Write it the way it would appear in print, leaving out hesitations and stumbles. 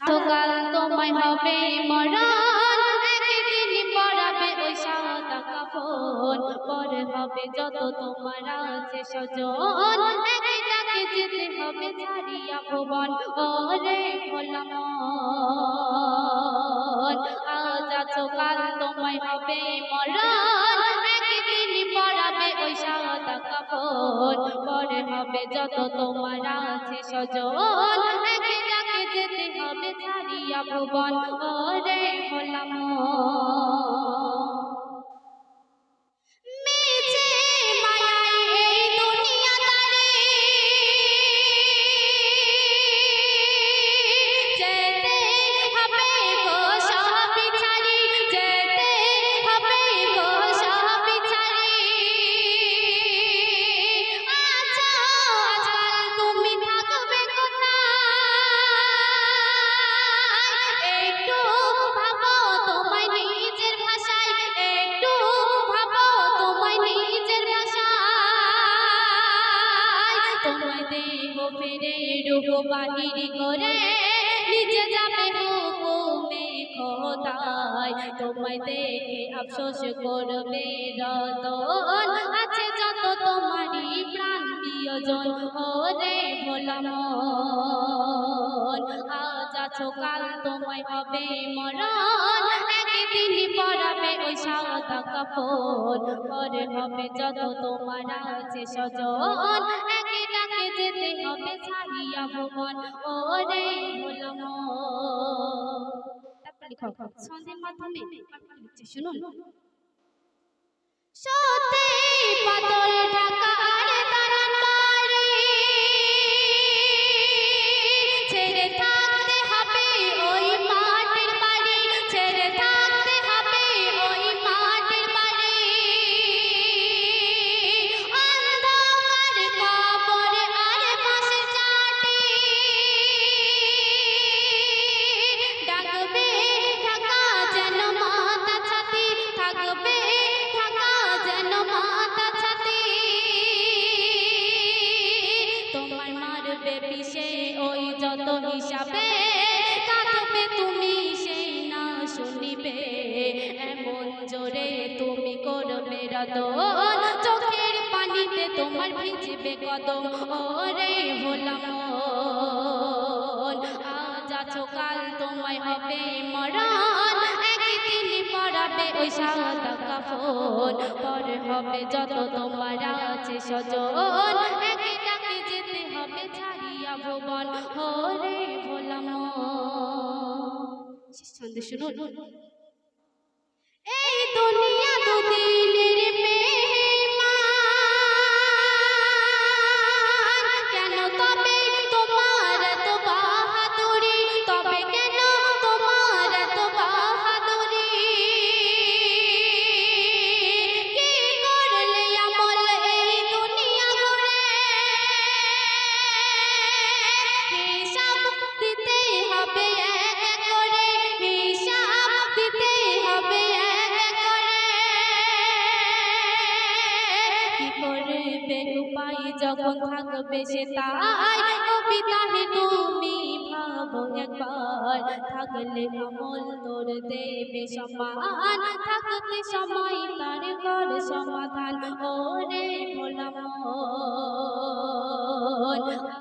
আছো কাল তোমায় হবে মরণ, একদিন পরাবে ওই সাদা কাফন, পরে হবে যত তোমার আছে স্বজন, একটাকে যেতে হবে ছাড়িয়া ভুবন। ওরে ভোলা মন, আজ আছো কাল তোমায় হবে মরণ, একদিন পরাবে ওই সাদা কাফন, পরে হবে যত তোমার আছে স্বজন, একটাকে যেতে হবে ছাড়িয়া ভুবন। ওরে ভোলা মন, ফিরে রূপ বাহির করে নিচে যাবে হুকুমে খোদায়, তোমায় দেখে আফসোস করবে রতন, আছে যত তোমারই প্রাণ প্রিয়জন। ওরে ভোলা মন, আজ আছো কাল তোমায় হবে মরণ, একদিন পরাবে ওই সাদা কাফন, পরে হবে যত তোমার আছে স্বজন, একটাকে যেতে হবে ছাড়িয়া ভুবন। ওরে ভোলা মন, তারপর লিখো ছন্দের মাধ্যমে লিখছি, শুনুন। সতে পাতল ঢাকা আর দালান বাড়ি, ছেড়ে থাকতে হবে ওই মাটির বাড়ি, ছেড়ে থাকতে হবে ওই মাটির বাড়ি, অন্ধকার কবর আর পাশে চাটি, ডাকবে ঢাকা যেন মাথা ছাতি, থাকবে ঢাকা যেন মাথা ছাতি, তোমার মারবে পিছে ওই যত হিসাবে, কাঁদবে তুমি সেই না শুনিবে, এমন জোরে তুমি করবে রদন, চোখের পানিতে তোমার ভিজবে কদম। ওরে ভোলা মন, আজ আছো কাল তোমায় হবে মরণ, একদিন পরাবে ওই সাদা কাফন, পরে হবে যত তোমার আছে স্বজন, একটাকে যেতে হবে ছাড়িয়া ভুবন। ওরে ভোলা মন, ছন্দে শুনুন। এই দুনিয়া দুদিনের মেহমান, কেন তবে তোমার এত বাহাদুরি, তবে কেন তোমার এত বাহাদুরি, কি করলে আমল এই দুনিয়া ঘুরে, হিসাব দিতে হবে এক এক করে, হিসাব দিতে হবে এক এক করে, কি করবে উপায় যখন থাকবে সে তাই, কবিতাহে তুমি ভাবো একবার, থাকলে আমল তোর দেবে সমান, থাকতে সময় তার ঘর সমাধান। ওরে ভোলা মন।